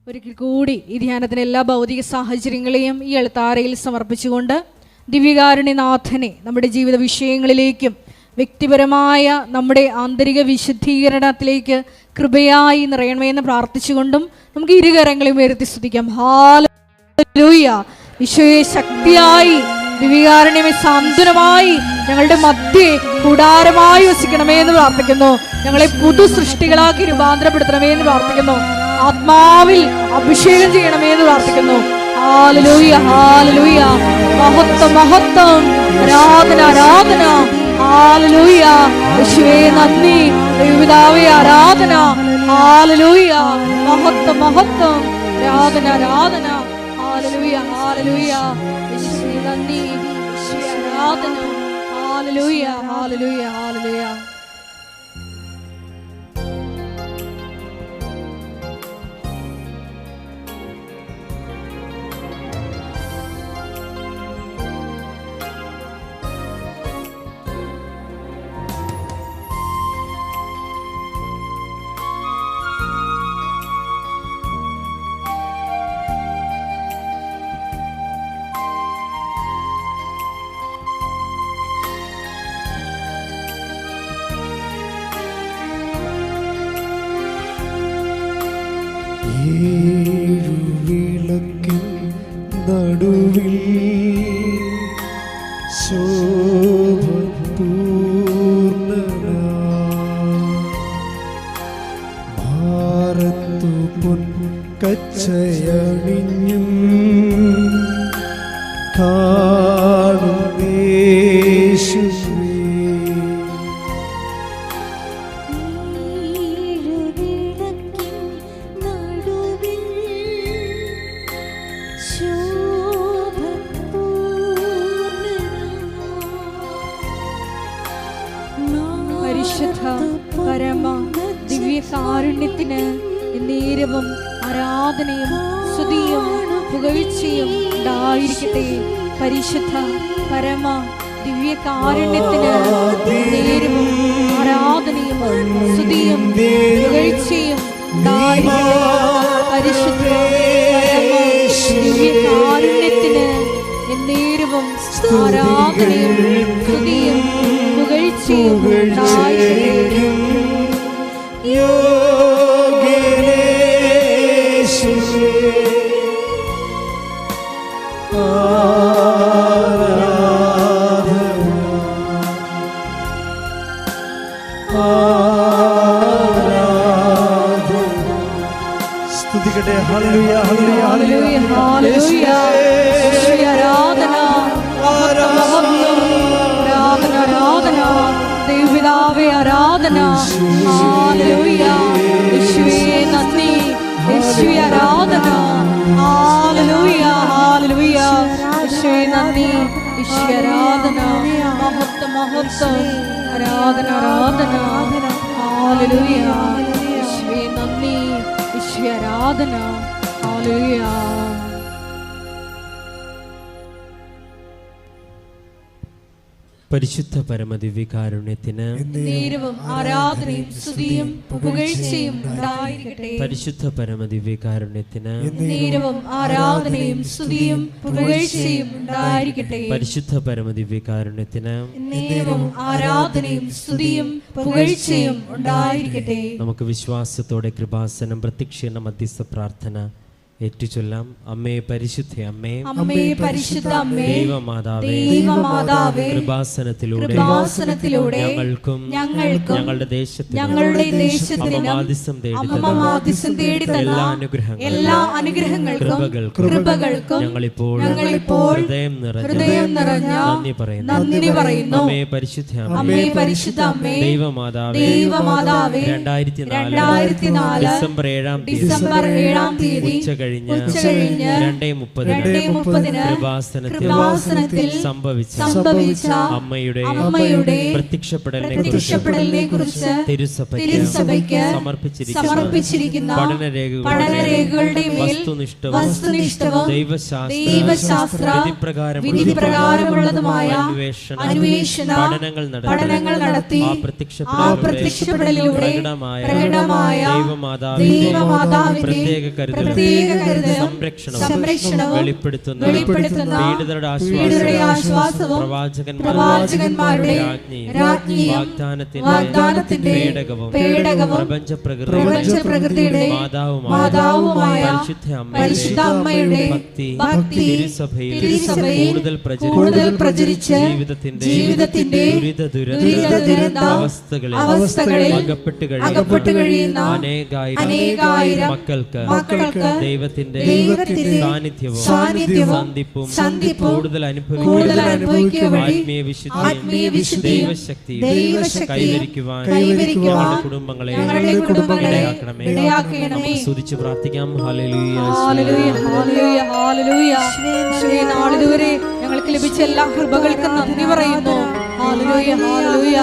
ഒരിക്കൽ കൂടി ഈ ധ്യാനത്തിന് എല്ലാ ഭൗതിക സാഹചര്യങ്ങളെയും ഈ അൾത്താരയിൽ സമർപ്പിച്ചുകൊണ്ട് ദിവ്യകാരുണ്യനാഥനെ നമ്മുടെ ജീവിത വിഷയങ്ങളിലേക്കും വ്യക്തിപരമായ നമ്മുടെ ആന്തരിക വിശുദ്ധീകരണത്തിലേക്ക് കൃപയായി നിറയണമെന്ന് പ്രാർത്ഥിച്ചുകൊണ്ടും നമുക്ക് ഇരുകരങ്ങളെയും ഉയർത്തി സ്തുതിക്കാം. ഹല്ലേലൂയ. ഈശോയെ ശക്തിയായി ദിവ്യകാരുണ്യമേ സാന്ത്വനമായി ഞങ്ങളുടെ മധ്യേ കൂടാരമായി വസിക്കണമേ എന്ന് പ്രാർത്ഥിക്കുന്നു. ഞങ്ങളെ പുതു സൃഷ്ടികളാക്കി രൂപാന്തരപ്പെടുത്തണമേ എന്ന് പ്രാർത്ഥിക്കുന്നു. ആത്മാവിൽ അഭിഷേകം ചെയ്യണമേ എന്ന് പ്രാർത്ഥിക്കുന്നു. Hallelujah, hallelujah. മഹത്വം, മഹത്വം, ആരാധന, ആരാധന. ഹല്ലേലൂയ. യേശുവേ നന്ദി. ദൈവപിതാവേ ആരാധന. ഹല്ലേലൂയ. മഹത്വം, മഹത്വം, ആരാധന, ആരാധന. ഹല്ലേലൂയ, ഹല്ലേലൂയ. യേശുവേ നന്ദി. യേശുവേ ആരാധന. ഹല്ലേലൂയ, ഹല്ലേലൂയ, ഹല്ലേലൂയ. ഏഴുവിളക്കിൻ നടുവിൽ ഭാരത്തു പൊൻകച്ചയണിഞ്ഞും കാണുന്നേശുവേ പരമ ദിവ്യകാരുണ്യത്തിന് നേരവും ആരാധനയും സ്തുതിയും പുകഴ്ചയും ഉണ്ടായിരിക്കട്ടെ. പരിശുദ്ധ പരമ ദിവ്യകാരുണ്യത്തിന് നേരവും ആരാധനയും സ്തുതിയും പുകഴ്ചയും ഉണ്ടായിരിക്കട്ടെ. പരിശുദ്ധ പരമ ദിവ്യകാരുണ്യത്തിന് നേരവും ആരാധനയും സ്തുതിയും പുകഴ്ചയും ഉണ്ടായിരിക്കട്ടെ. സ്തുതിക്കട്ടെ. ഹല്ലേലൂയ, ഹല്ലേലൂയ, ഹല്ലേലൂയ, ഹല്ലേലൂയ. യേശുവേ ആരാധന, ആരാധന, ആരാധന. ദൈവപിതാവേ ആരാധന. ഹല്ലേലൂയ. യേശുവേ നന്ദി. യേശുവേ ആരാധന. ഹല്ലേലൂയ, ഹല്ലേലൂയ. യേശുവേ നന്ദി. യേശുവേ ആരാധന. മഹത്വം, മഹത്വം, ആരാധന, ആരാധന. ഹല്ലേലൂയ. യേശുവേ നന്ദി. യേശുവേ ആരാധന. ഹല്ലേലൂയ. പരിശുദ്ധ പരമദിവ്യകാരുണ്യത്തിന് നേരവും ആരാധനയും സ്തുതിയും പുകഴ്ചയും ഉണ്ടായിരിക്കട്ടെ. പരിശുദ്ധ പരമദിവ്യകാരുണ്യത്തിന് നേരവും ആരാധനയും സ്തുതിയും പുകഴ്ചയും ഉണ്ടായിരിക്കട്ടെ. പരിശുദ്ധ പരമദിവ്യകാരുണ്യത്തിന് നേരവും ആരാധനയും സ്തുതിയും പുകഴ്ചയും ഉണ്ടായിരിക്കട്ടെ. നമുക്ക് വിശ്വാസത്തോടെ കൃപാസനം പ്രത്യക്ഷീണ മധ്യസ്ഥ പ്രാർത്ഥന ഏറ്റുചൊല്ലാം. അമ്മേ പരിശുദ്ധ അമ്മേ, അമ്മേ പരിശുദ്ധ അമ്മേ, ദൈവമാതാവേ, ദൈവമാതാവേ, കൃപാസനത്തിലൂടെ ഞങ്ങൾക്കും ഞങ്ങളുടെ ദേശത്തിനും അമ്മമാദിസം തേടി തന്ന എല്ലാ അനുഗ്രഹങ്ങൾക്കും കൃപകൾക്കും ഞങ്ങളിപ്പോൾ ഹൃദയം നിറഞ്ഞ നന്ദി പറയുന്നു. അമ്മേ പരിശുദ്ധ അമ്മേ പരിശുദ്ധ അമ്മേ, ദൈവമാതാവേ, 2004 ഡിസംബർ 7 തീയതി കഴിഞ്ഞ് 2:30 കൃപാസനത്തിൽ സംഭവിച്ച അമ്മയുടെ പ്രത്യക്ഷപ്പെടലിനെ കുറിച്ച് തിരുസഭയ്ക്ക് സമർപ്പിച്ചിരിക്കുന്ന പഠനരേഖകളുടെ മേൽ വസ്തുനിഷ്ഠവും ദൈവശാസ്ത്ര വിധിപ്രകാരമുള്ളതുമായ അന്വേഷണ പഠനങ്ങൾ നടത്തി ആ പ്രത്യക്ഷപ്പെടലിലൂടെ പ്രകടമായ ദൈവമാതാവിന്റെ പ്രത്യേക കരുതൽ സംരക്ഷണവും വെളിപ്പെടുത്തുന്ന പീഡിതരുടെ ആശ്വാസവും പ്രവാചകന്മാരുടെ രാജ്ഞിയും വാഗ്ദാനത്തിന്റെ പേടകവും പ്രപഞ്ചപ്രകൃതിയുടെ മാതാവുമായ പരിശുദ്ധ അമ്മയുടെ ഭക്തി തിരുസഭയിൽ കൂടുതൽ പ്രചരിച്ച് ജീവിതത്തിന്റെ ദുരിത അവസ്ഥകളിൽ അകപ്പെട്ടു കഴിയുന്ന അനേകായിരം മക്കൾക്ക് ദൈവത്തിന്റെ സാന്നിധ്യവും സന്ധിപ്പും കൂടുതൽ അനുഭവിക്കുവാൻ ആത്മീയ വിശുദ്ധി ദൈവശക്തി കൈവരിക്കുവാൻ കുടുംബങ്ങളെ ഇടയാക്കണമേ. സ്തുതിച്ച് പ്രാർത്ഥിക്കാം. ഹല്ലേലൂയ ഹല്ലേലൂയ ഹല്ലേലൂയ ഹല്ലേലൂയ. യേശുവേ, നാളിതുവരെ ഞങ്ങൾക്ക് ലഭിച്ച എല്ലാ കൃപകൾക്കും നന്ദി പറയുന്നു. ഹല്ലേലൂയ ഹല്ലേലൂയ.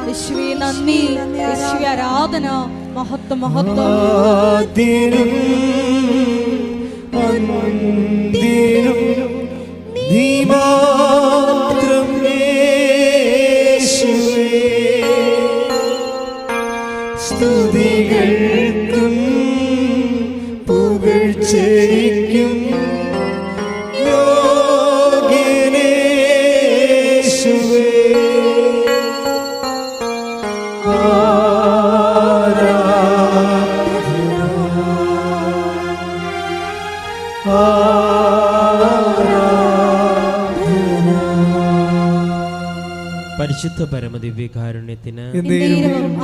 യേശുവേ നന്ദി, യേശുവേ ആരാധന, മഹത്വം മഹത്വം. നീ മാത്രം യേശുവേ, സ്തുതികൾക്കും പുകഴ്ചയ്ക്കും യോഗ്യനേശുവേ. പരിശുദ്ധ പരമദിവ്യകാരുണ്യത്തിന്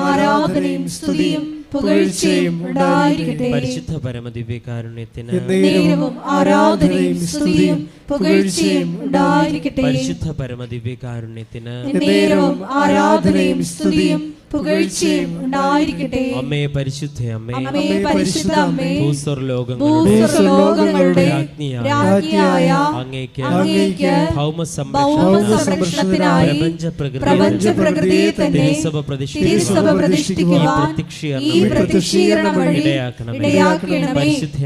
ആരാധനയും സ്തുതിയും പുകഴ്ചയും ഉണ്ടായിരിക്കട്ടെ. പരിശുദ്ധ പരമദിവ്യകാരുണ്യത്തിന് ആരാധനയും സ്തുതിയും പുകഴ്ചയും ഉണ്ടായിരിക്കട്ടെ. പരിശുദ്ധ പരമദിവ്യകാരുണ്യത്തിന് ആരാധനയും സ്തുതിയും പുകഴ്ചയും ഉണ്ടായിരിക്കട്ടെ. അമ്മേ പരിശുദ്ധ അമ്മേ, പരിശുദ്ധ അമ്മേ, ഭൂസ്വർലോകങ്ങളുടെ രാജ്ഞിയായ അങ്ങേക്ക് ഭൗമസംരക്ഷണത്തിനായി പ്രപഞ്ചപ്രകൃതിയെ തന്നെ തിരുസഭ പ്രതിഷ്ഠിക്കുവാൻ ഈ പ്രത്യക്ഷീകരണം വഴി ഇടയാക്കണമേ. പരിശുദ്ധ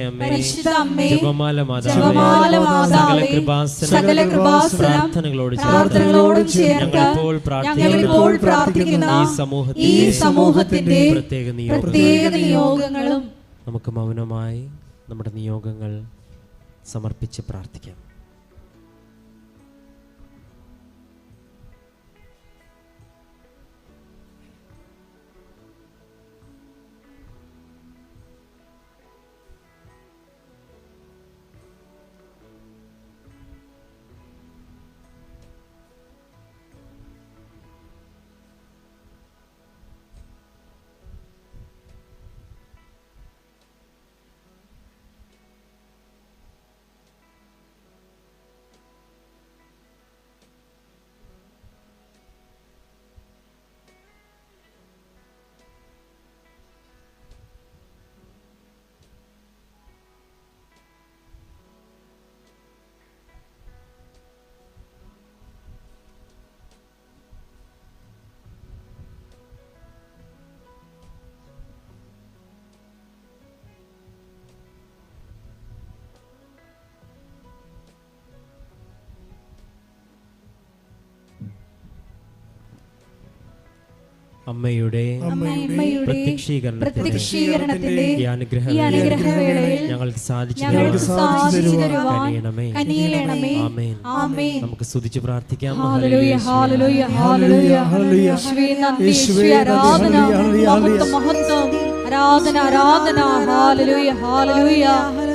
അമ്മേ, ജപമാല മാതാവേ, സകല കൃപാസനം പ്രാർത്ഥനകളോടും ചേർത്ത് ഞങ്ങളിപ്പോൾ പ്രാർത്ഥിക്കുന്ന ഈ സമൂഹത്തിന്റെ പ്രത്യേക നിയോഗങ്ങളും നമുക്ക് മൗനമായി നമ്മുടെ നിയോഗങ്ങൾ സമർപ്പിച്ച് പ്രാർത്ഥിക്കാം. അമ്മയുടെ പ്രത്യക്ഷീകരണത്തിന്റെ ഈ അനുഗ്രഹവേളയിൽ ഞങ്ങൾക്ക് സാധിച്ചു തരുവാൻ കനിയണമേ. ആമേൻ. നമുക്ക് സ്തുതിച്ച് പ്രാർത്ഥിക്കാം. ഹല്ലേലൂയ ഹല്ലേലൂയ ഹല്ലേലൂയ. യേശുവേ നന്ദി, യേശുവേ ആരാധന, മഹത്വം ആരാധന ആരാധന. ഹല്ലേലൂയ ഹല്ലേലൂയ.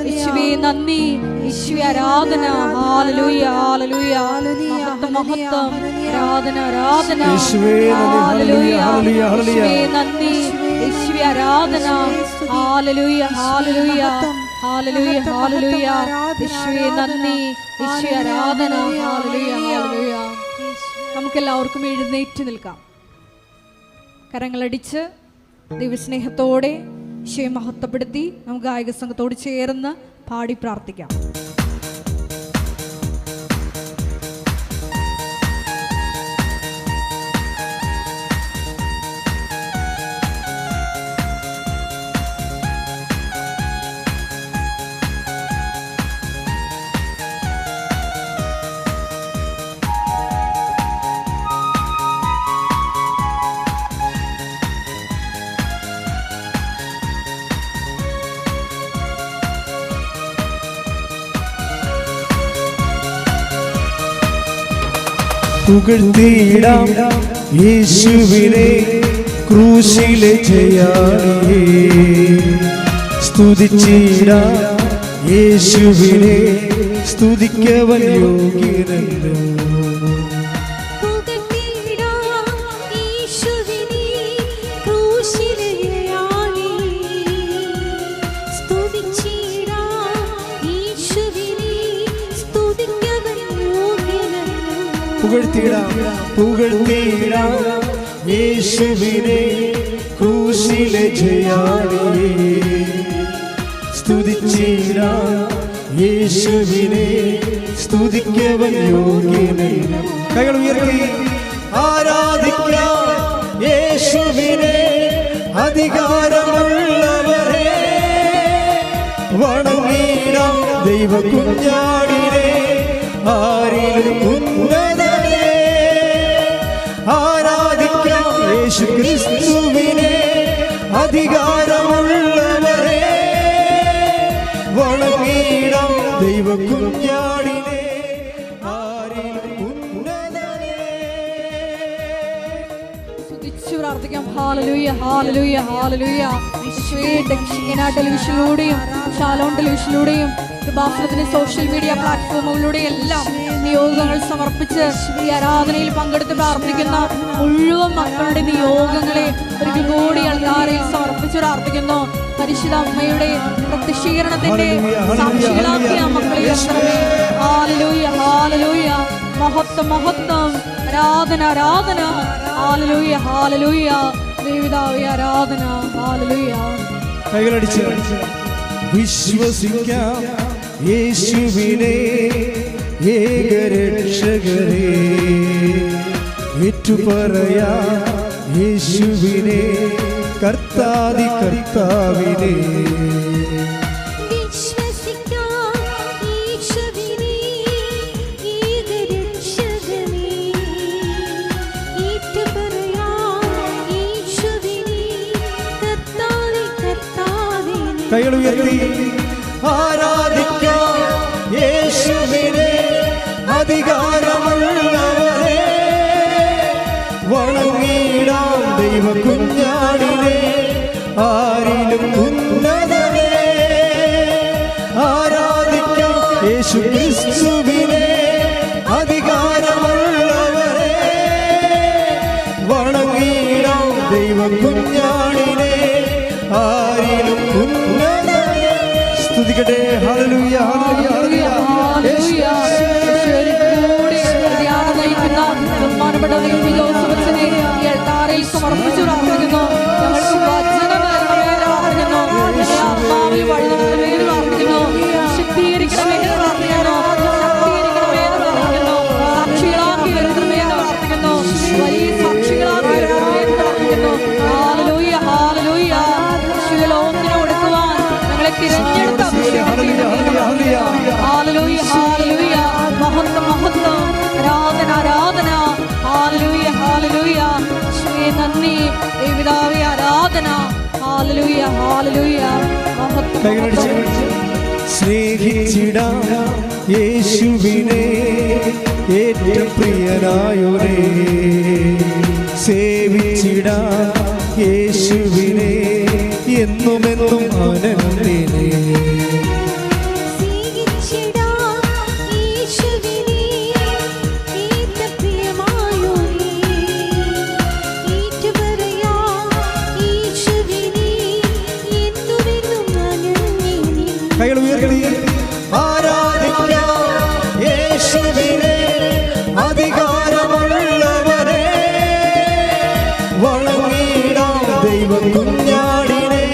യേശുവേ നന്ദി, യേശുവേ ആരാധന. ഹല്ലേലൂയ ഹല്ലേലൂയ. മഹത്വം ആരാധന ആരാധന. ഹല്ലേലൂയ. യേശുവേ നന്ദി, യേശുവേ ആരാധന. ഹല്ലേലൂയ ഹല്ലേലൂയ ഹല്ലേലൂയ ഹല്ലേലൂയ. യേശുവേ നന്ദി, യേശുവേ ആരാധന. ഹല്ലേലൂയ ഹല്ലേലൂയ. നമുക്കെല്ലാവർക്കും എഴുന്നേറ്റ് നിൽക്കാം. കരങ്ങളടിച്ച് ദൈവസ്നേഹത്തോടെ ഈശോയെ മഹത്വപ്പെടുത്തി നമുക്ക് ഗായക സംഘത്തോട് ചേർന്ന് പാടി പ്രാർത്ഥിക്കാം. പുകഴ്ത്തിയിടാം യേശുവിനെ ക്രൂശിലെ ജയാളിയെ, സ്തുതിച്ചിടാം യേശുവിനെ, സ്തുതിക്കവൻ യോഗ്യനല്ലോ. പുകഴ്ത്തിയിടാം പുകഴ്ത്തിയിടാം യേശുവിനെ ക്രൂശിലെ ജയാളിയെ, സ്തുതിച്ചിടാം യേശുവിനെ, സ്തുതിക്കവൻ യോഗ്യനല്ലോ. കൈകൾ ഉയർത്തി ആരാധിക്കാം യേശുവിനെ, അധികാരമുള്ളവരെ വണങ്ങിടാം ദൈവ കുഞ്ഞാടിനെ, ആരിലും ഉന്നതനെ ആരാധിക്കാം യേശു ക്രിസ്തുവിനെ, അധികാരമുള്ളവരെ വണങ്ങിടാം ദൈവ കുഞ്ഞാടിനെ, ആരിലും ഉന്നതനെ. സ്തുതിച്ചു പ്രാർത്ഥിക്കാം. ഹല്ലേലൂയ ഹല്ലേലൂയ ഹല്ലേലൂയ. ഈശോയെ ദക്ഷിണ ടെലിവിഷനിലൂടെയും ഷാലോൺ ടെലിവിഷനിലൂടെയും കൃപാസനത്തിന്റെ സോഷ്യൽ മീഡിയ പ്ലാറ്റ്ഫോമുകളിലൂടെ എല്ലാം നിയോഗങ്ങൾ സമർപ്പിച്ച് ഈ ആരാധനയിൽ പങ്കെടുത്ത് പ്രാർത്ഥിക്കുന്ന മുഴുവൻ മക്കളുടെ നിയോഗങ്ങളെ ഒരിക്കൽ കൂടി അൾത്താരയിൽ സമർപ്പിച്ച് പ്രാർത്ഥിക്കുന്നു. പരിശുദ്ധ അമ്മയുടെ പ്രത്യക്ഷീകരണത്തിന്റെ സാക്ഷികളാക്കിയ മക്കളെ ഹല്ലേലൂയ ഹല്ലേലൂയ. മഹത്വം മഹത്വം, ആരാധന ആരാധന. ഹല്ലേലൂയ ഹല്ലേലൂയ. ദൈവപിതാവേ ആരാധന. ഹല്ലേലൂയ. കൈകളടിച്ച് വിശ്വസിക്കാം യേശുവിനെ ഏകരക്ഷകരെ, ഏറ്റുപറയാം യേശുവിനെ കർത്താദി കർത്താവിനെ. കൈകൾ ഉയർത്തി ആരാധിക്കാം യേശുവിനെ, അധികാരമുള്ളവരെ വണങ്ങിടാം ദൈവ കുഞ്ഞാടിനെ, ആരിലും ഉന്നതനെ ആരാധിക്കാം യേശു ക്രിസ്തുവിനെ, അധികാരമുള്ളവരെ വണങ്ങിടാം ദൈവ കുഞ്ഞാടിനെ, ആരിലും ഉന്നതനെ. സ്തുതിക്കട്ടെ. ഹല്ലേലൂയ ഹല്ലേലൂയ ഹല്ലേലൂയ. ബഹുമാനപ്പെട്ട ദൈവജോസഫച്ചനെ ഈ അൾത്താരയിൽ സമർപ്പിച്ചു പ്രാർത്ഥിക്കുന്നു. ഞങ്ങൾക്ക് വചനം നൽകണമേ പ്രാർത്ഥിക്കുന്നു. ആത്മാവിൽ വഴിനടത്തണമേ പ്രാർത്ഥിക്കുന്നു. ശക്തീകരിക്കണമേ പ്രാർത്ഥിക്കുന്നു. ശക്തീകരിക്കണമേ പ്രാർത്ഥിക്കുന്നു. സാക്ഷികളാക്കി വരുത്തണമേ പ്രാർത്ഥിക്കുന്നു. വലിയ സാക്ഷികളാക്കി വരുത്തണമേ പ്രാർത്ഥിക്കുന്നു. Hallelujah hallelujah. ശിവലോകത്തിന് കൊടുക്കുവാൻ ഞങ്ങളെ തിരഞ്ഞെടുത്ത ഹല്ലേലൂയ ഹല്ലേലൂയ. മഹത്വം മഹത്വം, ആരാധന ആരാധന. ഹല്ലേലൂയ ഹല്ലേലൂയ. ഈശോയെ നന്ദി. ദൈവപിതാവേ ആരാധന. ഹല്ലേലൂയ ഹല്ലേലൂയ. മഹത്വം. സ്നേഹിച്ചിടാം യേശുവിനെ ഏറ്റവും പ്രിയനായോരേ, സേവിച്ചിടാം യേശുവിനെ എന്നുമെന്നും അനന്യനെ. കൈകൾ ഉയർത്തി ആരാധിക്കാം യേശുവിനെ, അധികാരമുള്ളവരെ വണങ്ങിടാം ദൈവ കുഞ്ഞാടിനെ,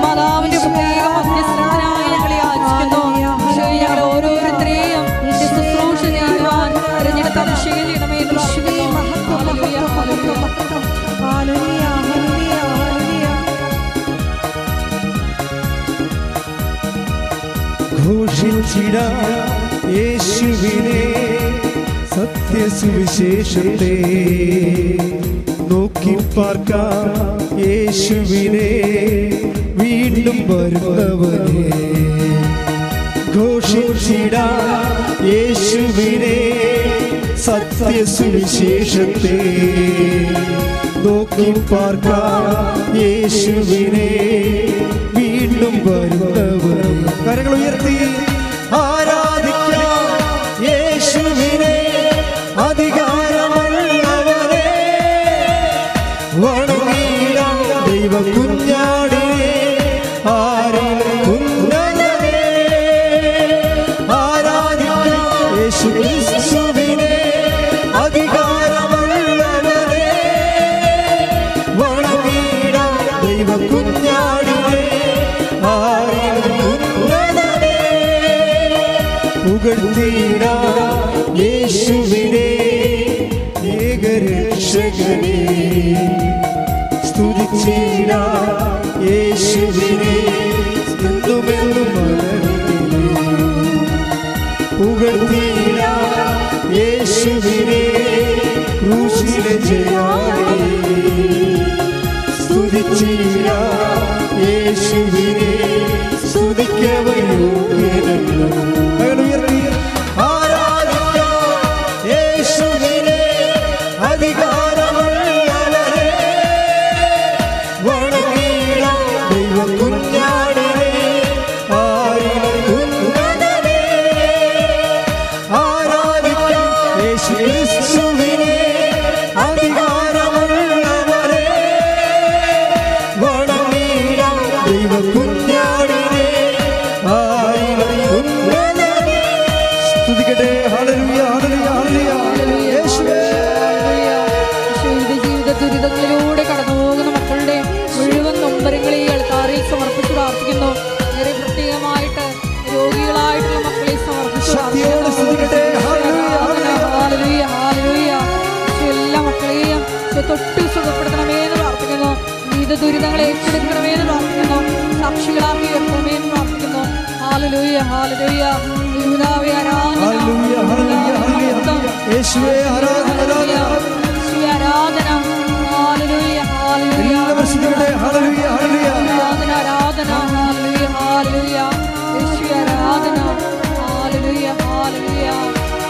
മാതാവിന്റെ പ്രത്യേക മധ്യസ്ഥനായി ഞങ്ങളെ യാചിക്കുന്നു. ഈശോയെ, ഞങ്ങൾ ഓരോരുത്തരെയും നിന്റെ ശുശ്രൂഷ ചെയ്യുവാൻ തിരഞ്ഞെടുത്ത് അഭിഷേകം ചെയ്യണമേ എന്ന് പ്രാർത്ഥിക്കുന്നു. Hallelujah, hallelujah. ഘോഷിച്ചിടാം യേശുവിനെ, സത്യസുവിശേഷത്തെ നോക്കി പാർക്കാം യേശുവിനെ, വീണ്ടും വരുന്നവനെ. ഘോഷിച്ചിടാം യേശുവിനെ, സത്യസുവിശേഷത്തെ നോക്കി പാർക്കാം യേശുവിനെ, വീണ്ടും വരുന്നവനെ. കരങ്ങൾ ഉയർത്തി ആരാധിക്കാം യേശുവിനെ, അധികാരമുള്ളവനെ. വണങ്ങിടാം ദൈവ കുഞ്ഞാടിനെ, ആരിലും ഉന്നതനെ. ആരാധിക്കാം യേശു ക്രിസ്തുവിനെ, അധികാരമുള്ളവനെ. വണങ്ങിടാം ദൈവ കുഞ്ഞാടിനെ, ആരിലും ഉന്നതനെ. പുകഴ്ത്തിടാം യേശുവിനെ, ഏകരക്ഷകനെ. സ്തുതിച്ചിടാം യേശുവിനെ, എന്നുമെന്നും മരണത്തിലും. പുകഴ്ത്തിടാം യേശുവിനെ, ക്രൂശിലെ ജയാളി. സ്തുതിച്ചിടാം യേശുവിനെ, സ്തുതിക്കവയോഗ്യനല്ലോ. ആരാധിക്കാം യേശുവിനെ, അധികാരമുള്ളവനെ. വണങ്ങിടാം ദൈവ കുഞ്ഞാടിനെ, ആരിലും ഉന്നതനെ. ആരാധിക്കാം യേശു ക്രിസ്തുവിനെ, അധികാരമുള്ളവനെ. വണങ്ങിടാം ദൈവ കുഞ്ഞാടിനെ, ആരിലും ഉന്നതനെ. സ്തുതിക്കട്ടെ. ഹല്ലേലൂയ, ഹല്ലേലൂയ, ഹല്ലേലൂയ. യേശുവേ. ഈശോയുടെ ജീവിത ദുരിതങ്ങളിലൂടെ കടന്നു പോകുന്ന മക്കളുടെ മുഴുവൻ നൊമ്പരങ്ങളെ ഈ അൾത്താരയിൽ സമർപ്പിച്ച് പ്രാർത്ഥിക്കുന്നു. ഏറെ പ്രത്യേകമായിട്ട് രോഗികളായിട്ടുള്ള മക്കളെ സമർപ്പിച്ച് ശക്തിയോടെ സ്തുതിക്കട്ടെ. ഹല്ലേലൂയ, ഹല്ലേലൂയ, ഹല്ലേലൂയ. ഈശോ എല്ലാ മക്കളെയും ഈശോ തൊട്ട് സുഖപ്പെടുത്തണമേ എന്ന് പ്രാർത്ഥിക്കുന്നു. ജീവിത ദുരിതങ്ങളെ ഏറ്റെടുക്കണമേ എന്ന് പ്രാർത്ഥിക്കുന്നു. സാക്ഷികളാക്കി ഉയർത്തണമേ എന്ന് പ്രാർത്ഥിക്കുന്നു. ഹല്ലേലൂയ, ഹല്ലേലൂയ. യേശുവേ, ആരാധന, ഹല്ലേലൂയ, ഹല്ലേലൂയ, ഹല്ലേലൂയ. യേശുവേ, ആരാധന, ആരാധന. യേശുവേ, ആരാധന. ഹല്ലേലൂയ, ഹല്ലേലൂയ. എല്ലാവരും സ്തുതിക്കട്ടെ. ഹല്ലേലൂയ, ഹല്ലേലൂയ. ആരാധന, ആരാധന. ഹല്ലേലൂയ, ഹല്ലേലൂയ. യേശുവേ, ആരാധന. ഹല്ലേലൂയ, ഹല്ലേലൂയ.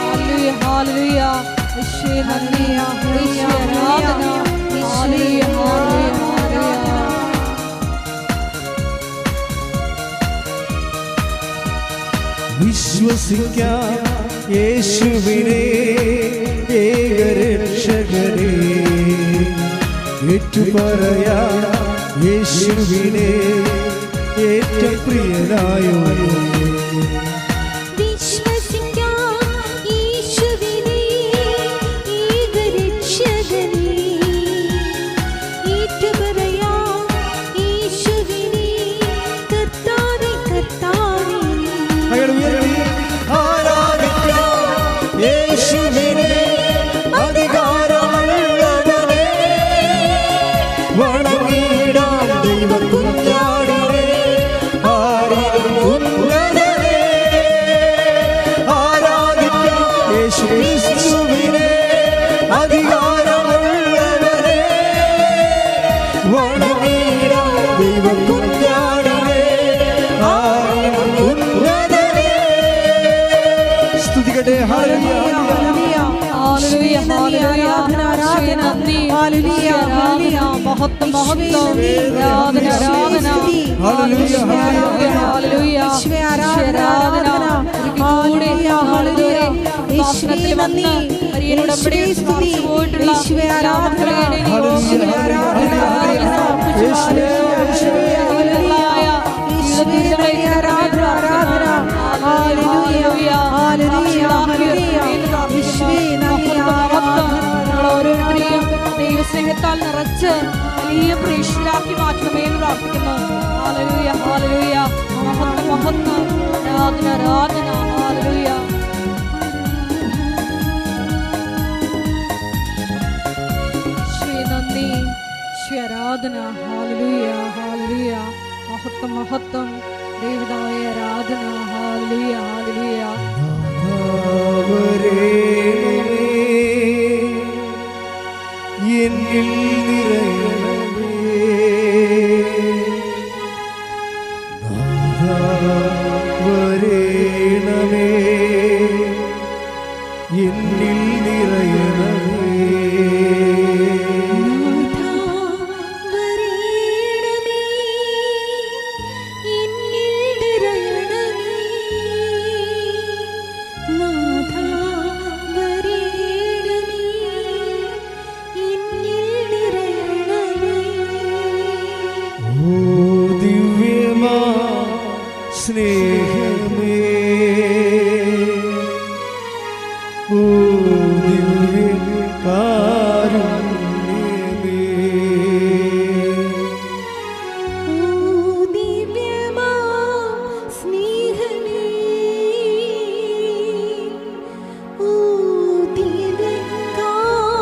ഹല്ലേലൂയ, ഹല്ലേലൂയ. യേശുവേ, നന്ദി. യേശുവേ, ആരാധന. ഹല്ലേലൂയ, ഹല്ലേലൂയ, ഹല്ലേലൂയ. വിശ്വസിക്കാം യേശുവിനെ, ഏകരക്ഷകനെ. ഏറ്റുപറയാം യേശുവിനെ, ഏറ്റവും പ്രിയനായോനെ. വിശ്വസിക്കാം യേശുവിനെ, ഏകരക്ഷകനെ. ഏറ്റുപറയാം യേശുവിനെ, കർത്താവേ, കർത്താവേ. കൈകൾ ഉയർത്തി ആരാധിക്കാം യേശുവിനെ, അധികാരമുള്ളവനെ. വണങ്ങിടാം ദൈവ കുഞ്ഞാടിനെ, ആരിലും ഉന്നതനെ. ആരാധിക്കാം യേശു ക്രിസ്തുവിനെ, അധികാരമുള്ളവനെ. വണങ്ങിടാം ദൈവ കുഞ്ഞാടിനെ, ആരിലും ഉന്നതനെ. സ്തുതിക്കട്ടെ. ഹല്ലേലൂയ, ഹല്ലേലൂയ, ഹല്ലേലൂയ. യേശുവേ, നന്ദി. യേശുവേ, ആരാധന. മഹത്വം, മഹത്വം. ആരാധന, ആരാധന. ഹല്ലേലൂയ, ഹല്ലേലൂയ, ഹല്ലേലൂയ. യേശുവേ, ആരാധന. ഒരിക്കൽ കൂടി ഹല്ലേലൂയ. ഉപാസനത്തിൽ വന്ന് ഹരിയുടെ ഉടമ്പടിയിൽ സ്പർശിച്ചു പോയിട്ടുള്ള എല്ലാ മക്കളെയും ഈ ഓർമ്മയിൽ ആരാധനയിൽ സമർപ്പിച്ചു. ഹല്ലേലൂയ. ജീവിതത്തിലെ ആരാധന, ആരാധന. ഹല്ലേലൂയ, ഹല്ലേലൂയ, ഹല്ലേലൂയ. മഹത്വം, മഹത്വം. ഞങ്ങൾ ഓരോരുത്തരെയും ദൈവസ്നേഹത്താൽ നിറച്ച് വലിയ വലിയ പ്രേക്ഷകരാക്കി മാറ്റണമേ എന്ന് പ്രാർത്ഥിക്കുന്നു. Hallelujah, hallelujah. മഹത്വം, മഹത്വം, ആരാധന, ആരാധന. ഹല്ലേലൂയ. ഈശോയെ നന്ദി, ഈശോയെ ആരാധന. ഹല്ലേലൂയ, ഹല്ലേലൂയ. മഹത്വം, മഹത്വം, ദൈവമായ ആരാധന. ഹല്ലേലൂയ, ഹല്ലേലൂയ. എന്നിൽ നിറയണമേ നാഥാ വരേണമേ എന്നിൽ നിറയണമേ സ്നേഹമേ ഓ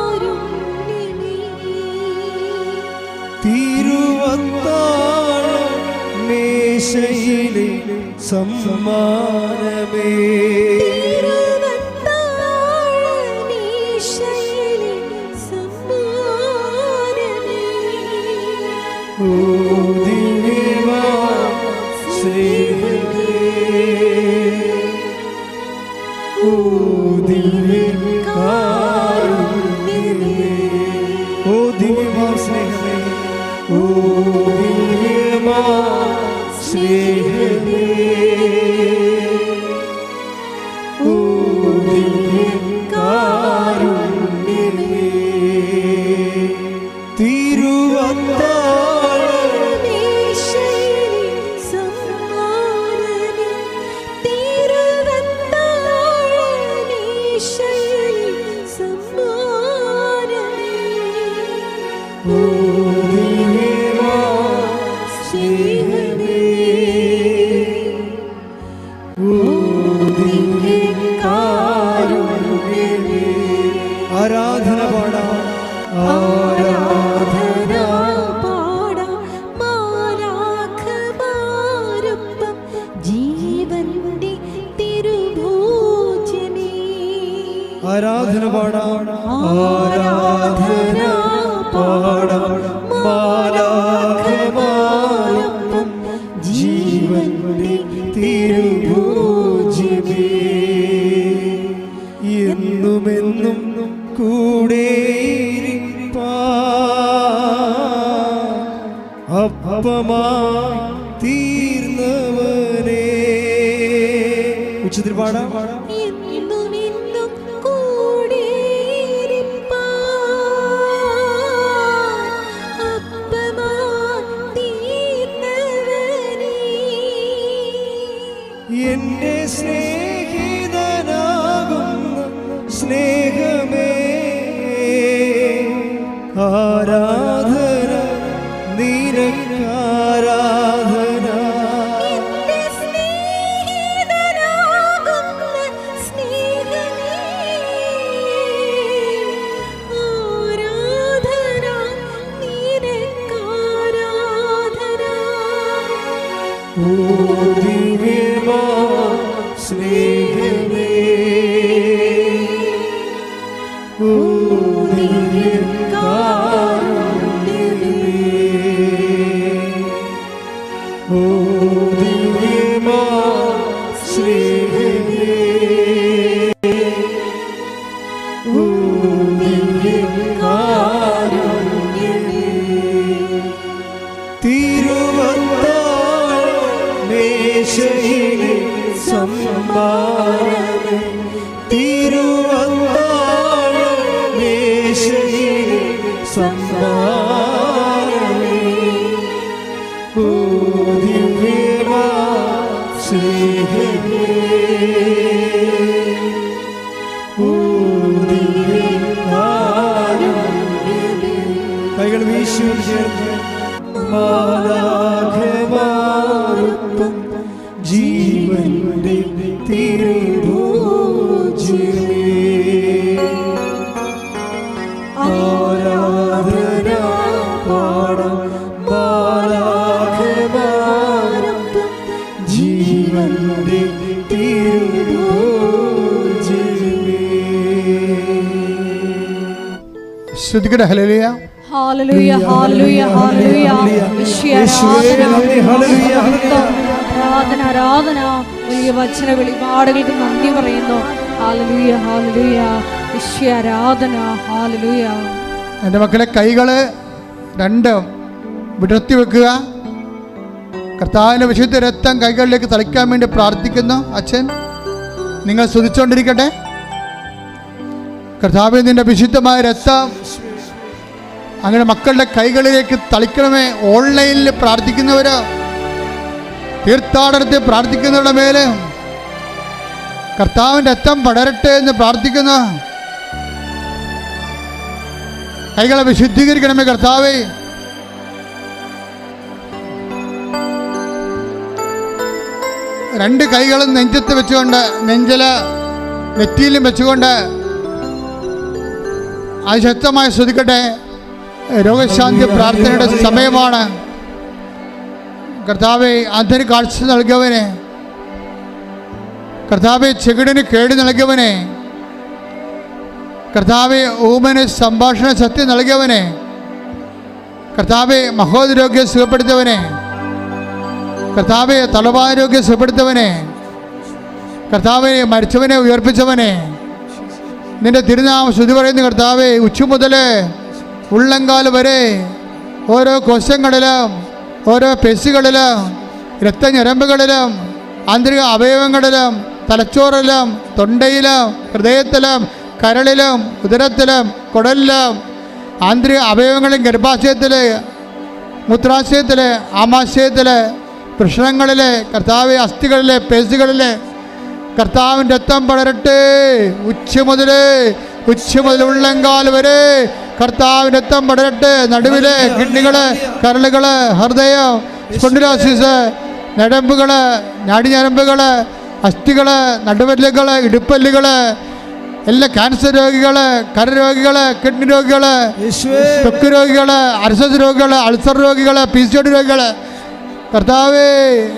ദിവ്യകാരുണ്യമേ തിരുവത്താഴ മേശയിലെ സമ്മാനമേ ഓ ദിവ്യമാ സ്നേഹമേ ഓ ദിവ്യകാരുണ്യമേ ഓ ദിവ്യമാ സ്നേഹമേ ഓ ദിവ്യമാ സ്നേഹമേ ഓ ദിവ്യകാരുണ്യമേ തിരുവത്താഴ ഓ ദിവ്യമാ സ്നേഹമേ ഓ ദിവ്യകാരുണ്യമേ ആരാധന പാടാം ആരാധന ആരാധന പാടാം ആരാധന പാടാം മാലാഖമാരൊപ്പം ജീവന്റെ തിരുഭോജ്യമേ എന്നുമെന്നും കൂടെയിരിപ്പാൻ അപ്പമായി തീർന്നവനേ ഉച്ചത്തിൽ പാടാം എന്റെ സ്നേഹിതനാകുന്ന സ്നേഹമേ ആരാധന നിനക്കാരാധന ഓ ദിവ്യമാ സ്നേഹമേ ഓ ദിവ്യകാരുണ്യമേ ഓ ദിവ്യമാ സ്നേഹമേ ഓ ദിവ്യകാരുണ്യമേ തിരുവത്താഴ മേശയിലെ സമ്മാനമേ തിരുവത്താഴ മേശയിലെ സമ്മാനമേ ഓ ദിവ്യമാ സ്നേഹമേ ഓ ദിവ്യകാരുണ്യമേ കൈകൾ വീശി ചേർന്ന് മാലാഖമാരൊപ്പം ജീവന്റെ തിരുഭോജ്യമേ ആരാധന പാടാം മാലാഖമാരൊപ്പം ജീവന്റെ തിരുഭോജ്യമേ. ശ്രുതിക്കട്ടെ ഹല്ലേലൂയ. ഹല്ലേലൂയ ഹല്ലേലൂയ ഹല്ലേലൂയ. യേശുവേ ആരാധന ആരാധന. വലിയ വചന വെളിപാടുകൾക്ക് നന്ദി പറയുന്നു. ഹല്ലേലൂയ ഹല്ലേലൂയ. യേശുവേ ആരാധന. ഹല്ലേലൂയ. എൻ്റെ മക്കളെ, കൈകൾ രണ്ടും വിടർത്തി വെക്കുക. കർത്താവിൻ്റെ വിശുദ്ധ രക്തം കൈകളിലേക്ക് തളിക്കാൻ വേണ്ടി പ്രാർത്ഥിക്കുന്നു. അച്ഛൻ നിങ്ങൾ സ്തുതിച്ചുകൊണ്ടിരിക്കട്ടെ. കർത്താവേ, നിന്റെ വിശുദ്ധമായ രക്തം അങ്ങനെ മക്കളുടെ കൈകളിലേക്ക് തളിക്കണമേ. ഓൺലൈനിൽ പ്രാർത്ഥിക്കുന്നവര്, തീർത്ഥാടനത്തിൽ പ്രാർത്ഥിക്കുന്നവരുടെ മേലെ കർത്താവിൻ്റെ രക്തം പടരട്ടെ എന്ന് പ്രാർത്ഥിക്കുന്നു. കൈകളെ വിശുദ്ധീകരിക്കണമേ കർത്താവേ. രണ്ട് കൈകളും നെഞ്ചത്ത് വെച്ചുകൊണ്ട്, നെറ്റിയിലും വെച്ചുകൊണ്ട് അത് ശക്തമായി ശ്രദ്ധിക്കട്ടെ. രോഗശാന്തി പ്രാർത്ഥനയുടെ സമയമാണ്. കർത്താവെ, അന്ധന് കാഴ്ച നൽകിയവനെ, കർത്താവെ ചെകിടിന് കേട് നൽകിയവനെ, കർത്താവെ ഊമന് സംഭാഷണ ശക്തി നൽകിയവനെ, കർത്താവെ മഹോദരോഗ്യം സുഖപ്പെടുത്തിയവനെ, കർത്താവെ തലവാരോഗ്യം സുഖപ്പെടുത്തിയവനെ, കർത്താവെ മരിച്ചവനെ ഉയർപ്പിച്ചവനെ, നിന്റെ തിരുനാമം സ്തുതി പറയുന്ന കർത്താവെ, ഉച്ച മുതൽ ഉള്ളങ്കാൽ വരെ ഓരോ കോശങ്ങളിലും ഓരോ പെശികളിലും രക്തഞരമ്പുകളിലും ആന്തരിക അവയവങ്ങളിലും തലച്ചോറിലും തൊണ്ടയിലും ഹൃദയത്തിലും കരളിലും ഉദരത്തിലും കുടലിലും ആന്തരിക അവയവങ്ങളിലും ഗർഭാശയത്തിൽ മൂത്രാശയത്തിൽ ആമാശയത്തിൽ പ്രശ്നങ്ങളിൽ കർത്താവ് അസ്ഥികളിൽ പേശികളിൽ കർത്താവിൻ്റെ രക്തം പടരട്ടെ. ഉച്ച മുതൽ ഉള്ളങ്കാൽ വരെ കർത്താവിൻ്റെ രക്തം പടരട്ടെ. നടുവിലെ കിഡ്നികൾ, കരളുകൾ, ഹൃദയം, സ്പോണ്ടിലോസിസ്, ഞരമ്പുകൾ, നാടിഞരമ്പുകൾ, അസ്ഥികൾ, നടുവല്ലുകൾ, ഇടുപ്പല്ലുകൾ, എല്ലാ ക്യാൻസർ രോഗികൾ, കരരോഗികൾ, കിഡ്നി രോഗികൾ, ത്വക്ക് രോഗികൾ, അർസസ് രോഗികൾ, അൾസർ രോഗികൾ, PCOD രോഗികൾ, കർത്താവേ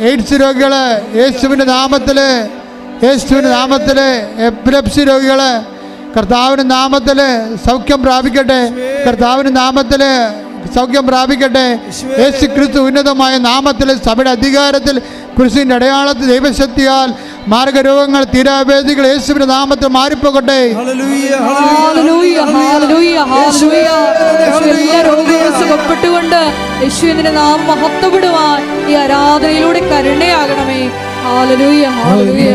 എയ്ഡ്സ് രോഗികൾ, യേശുവിൻ്റെ നാമത്തിൽ എപ്പിലെപ്സി രോഗികൾ കർത്താവിൻ്റെ നാമത്തിൽ സൗഖ്യം പ്രാപിക്കട്ടെ. കർത്താവിൻ്റെ നാമത്തിൽ സൗഖ്യം പ്രാപിക്കട്ടെ. യേശു ക്രിസ്തു ഉന്നതമായ നാമത്തിൽ സഭയുടെ അധികാരത്തിൽ കുരിശിൻ്റെ അടയാളത്തിൽ ദൈവശക്തിയാൽ മാർഗരോഗങ്ങൾ തീരാവേദികൾ യേശുവിന്റെ നാമത്തിൽ മാറിപ്പോകട്ടെ. എല്ലാ രോഗങ്ങളും സുഖപ്പെട്ടുകൊണ്ട് യേശുവിന്റെ നാമം മഹത്വപ്പെടുവാൻ ഈ ആരാധനയിലൂടെ കരുണയാകണമേ. Hallelujah hallelujah.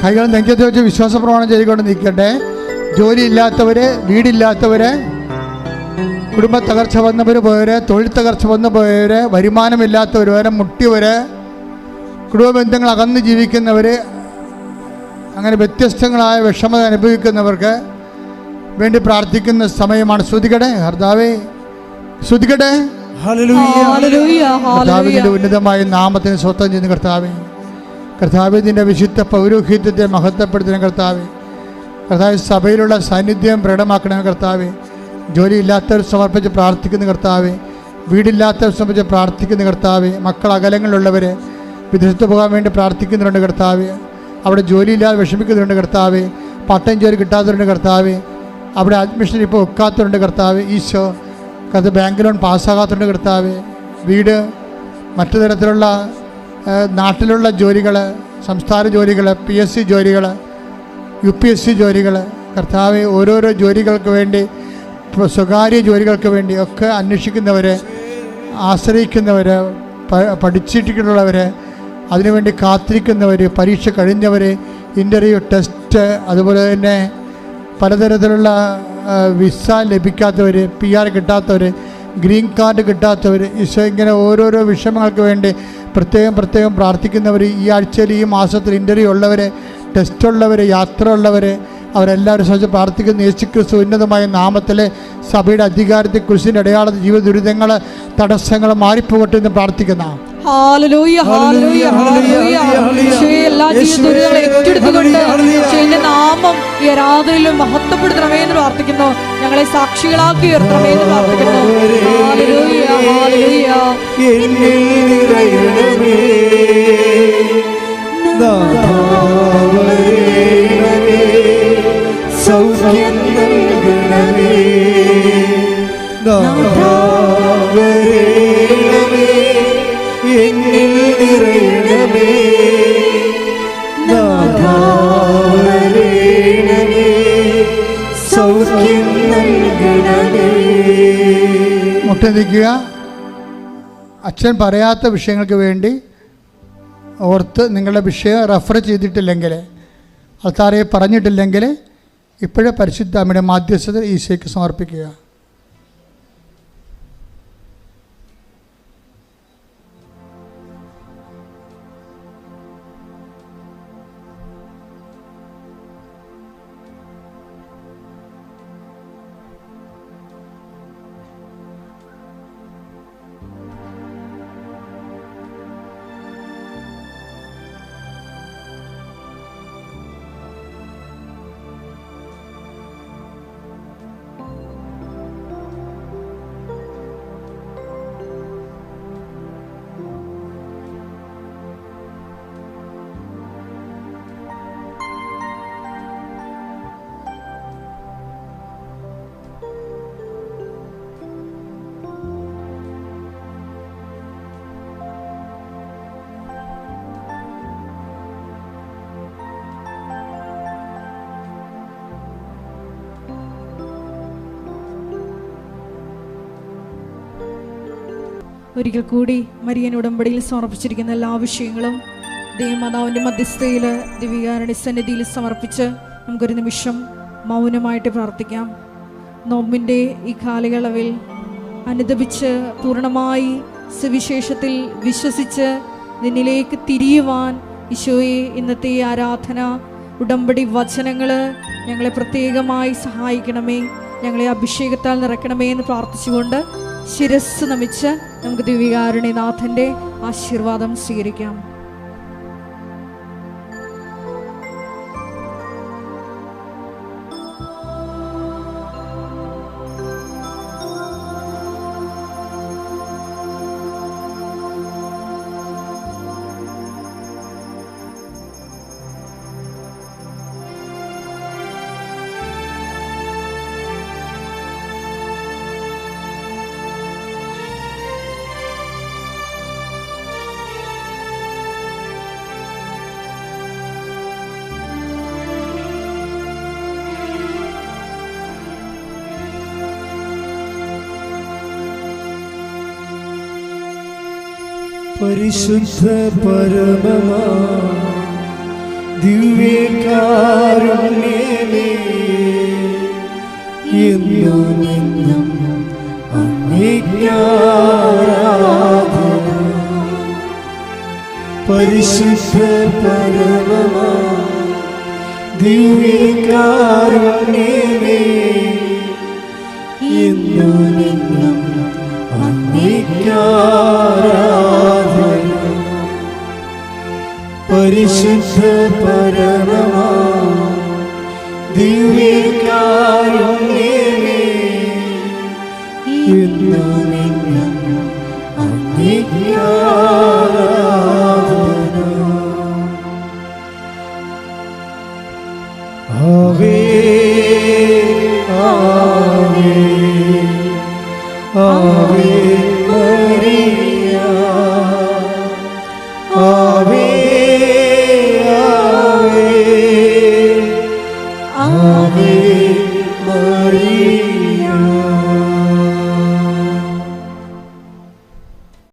കൈകൾ നെഞ്ചത്ത് വെച്ച് വിശ്വാസ പ്രമാണം ചെയ്തുകൊണ്ട് നിൽക്കട്ടെ. ജോലിയില്ലാത്തവര്, വീടില്ലാത്തവര്, കുടുംബ തകർച്ച വന്നവർ പോയവര്, തൊഴിൽ തകർച്ച വന്നു പോയവര്, വരുമാനമില്ലാത്തവര്, മുട്ടിയവര്, കുടുംബ ബന്ധങ്ങൾ അകന്ന് ജീവിക്കുന്നവര്, അങ്ങനെ വ്യത്യസ്തങ്ങളായ വിഷമത അനുഭവിക്കുന്നവർക്ക് വേണ്ടി പ്രാർത്ഥിക്കുന്ന സമയമാണ്. ശ്രുതിക്കട്ടെ കർത്താവേ, ശ്രുതിക്കട്ടെ. കർത്താവിന്റെ ഉന്നതമായ നാമത്തിന് സ്വന്തം ചെയ്യുന്ന കർത്താവേ, കർത്താവിന്റെ വിശുദ്ധ പൗരോഹിത്യത്തെ മഹത്വപ്പെടുത്തുന്ന കർത്താവേ, കർത്താവ് സഭയിലുള്ള സാന്നിധ്യം പ്രകടമാക്കണമേ കർത്താവേ. ജോലിയില്ലാത്തവർ സമർപ്പിച്ച് പ്രാർത്ഥിക്കുന്ന കർത്താവേ, വീടില്ലാത്തവർ സമർപ്പിച്ച് പ്രാർത്ഥിക്കുന്ന കർത്താവേ, മക്കൾ അകലങ്ങളിലുള്ളവർ വിദേശത്ത് പോകാൻ വേണ്ടി പ്രാർത്ഥിക്കുന്നുണ്ട് കർത്താവേ, അവിടെ ജോലിയില്ലാതെ വിഷമിക്കുന്നുണ്ട് കർത്താവേ, പാർട്ട് ടൈം ജോലി കിട്ടാത്തവരുണ്ട് കർത്താവേ, അവിടെ അഡ്മിഷൻ ഇപ്പോൾ വെക്കാത്തവരുണ്ട് കർത്താവേ, ഈശോ കർത്താവ് ബാങ്ക് ലോൺ പാസ്സാകാത്തവരുണ്ട് കർത്താവേ, വീട് മറ്റു തരത്തിലുള്ള നാട്ടിലുള്ള ജോലികൾ, സംസ്ഥാന ജോലികൾ, PSC ജോലികൾ, UPSC ജോലികൾ കർത്താവെ, ഓരോരോ ജോലികൾക്ക് വേണ്ടി, സ്വകാര്യ ജോലികൾക്ക് വേണ്ടി ഒക്കെ അന്വേഷിക്കുന്നവരെ ആശ്രയിക്കുന്നവർ, പഠിച്ചിട്ടുള്ളവർ, അതിനുവേണ്ടി കാത്തിരിക്കുന്നവർ, പരീക്ഷ കഴിഞ്ഞവർ, ഇൻ്റർവ്യൂ, ടെസ്റ്റ്, അതുപോലെ തന്നെ പലതരത്തിലുള്ള വിസ ലഭിക്കാത്തവർ, PR കിട്ടാത്തവർ, ഗ്രീൻ കാർഡ് കിട്ടാത്തവർ, ഈശോ ഇങ്ങനെ ഓരോരോ വിഷമങ്ങൾക്ക് വേണ്ടി പ്രത്യേകം പ്രാർത്ഥിക്കുന്നവർ, ഈ ആഴ്ചയിൽ ഈ മാസത്തിൽ ഇൻ്റർവ്യൂ ഉള്ളവർ, ടെസ്റ്റ് ഉള്ളവർ, യാത്ര ഉള്ളവർ, അവരെല്ലാവരും സഹിച്ച് പ്രാർത്ഥിക്കുന്ന യേശുക്രിസ്തു ഉന്നതമായ നാമത്തിൽ സഭയുടെ അധികാരത്തിൽ കുരിശിൻ്റെ അടയാളത്തിൽ ജീവിത ദുരിതങ്ങൾ, തടസ്സങ്ങൾ മാറിപ്പോകട്ടെ എന്ന് പ്രാർത്ഥിക്കുന്ന ഹല്ലേലൂയ, ഹല്ലേലൂയ, ഹല്ലേലൂയ. ഈശോയെ, എല്ലാ ജീവിതദുരിതങ്ങളും ഏറ്റെടുത്തുകൊണ്ട് ഈശോയുടെ നാമം ഈ ആരാധനയിലും മഹത്വപ്പെടുത്തണമേ എന്ന് പ്രാർത്ഥിക്കുന്നു. ഞങ്ങളെ സാക്ഷികളാക്കി ഉയർത്തണമേ എന്ന് പ്രാർത്ഥിക്കുന്നു. Hallelujah, hallelujah. എന്നിൽ നിറയണമേ നാഥാവരേണമേ, സൗഖ്യം നൽകണമേ നാഥാവരേണമേ, എന്നിൽ നിറയണമേ നാഥാവരേണമേ, സൗഖ്യം നൽകണമേ. മുട്ടനിക്കുക. അച്ഛൻ പറയാത്ത വിഷയങ്ങൾക്ക് വേണ്ടി ഓർത്ത് നിങ്ങളുടെ വിഷയം റെഫർ ചെയ്തിട്ടില്ലെങ്കിൽ, ആൾക്കാരെ പറഞ്ഞിട്ടില്ലെങ്കിൽ ഇപ്പോഴേ പരിശുദ്ധ അമ്മയുടെ മാധ്യസ്ഥത ഈശോയ്ക്ക് സമർപ്പിക്കുക. ഒരിക്കൽ കൂടി മരിയൻ ഉടമ്പടിയിൽ സമർപ്പിച്ചിരിക്കുന്ന എല്ലാ വിഷയങ്ങളും ദൈവമാതാവിൻ്റെ മധ്യസ്ഥയിൽ ദിവ്യകാരുണ്യ സന്നിധിയിൽ സമർപ്പിച്ച് നമുക്കൊരു നിമിഷം മൗനമായിട്ട് പ്രാർത്ഥിക്കാം. നോമ്പിൻ്റെ ഈ കാലയളവിൽ അനുദപിച്ച് പൂർണ്ണമായി സുവിശേഷത്തിൽ വിശ്വസിച്ച് നിന്നിലേക്ക് തിരിയുവാൻ ഈശോയെ ഇന്നത്തെ ഈ ആരാധന ഉടമ്പടി വചനങ്ങൾ ഞങ്ങളെ പ്രത്യേകമായി സഹായിക്കണമേ, ഞങ്ങളെ അഭിഷേകത്താൽ നിറയ്ക്കണമേ എന്ന് പ്രാർത്ഥിച്ചുകൊണ്ട് ശിരസ് നമിച്ച് നമുക്ക് ദിവ്യകാരുണ്യനാഥൻ്റെ ആശീർവാദം സ്വീകരിക്കാം. പരിശുദ്ധ പരമമാ ദിവ്യകാരുണ്യമേ, എന്നും അങ്ങേയ്ക്കാരാധന. പരിശുദ്ധ പരമമാ ദിവ്യകാരുണ്യമേ, എന്നും അങ്ങേയ്ക്കാരാധന. പരിശുദ്ധ പരമമാ ദിവ്യകാരുണ്യമേ, എന്നും അങ്ങേയ്ക്കാരാധന.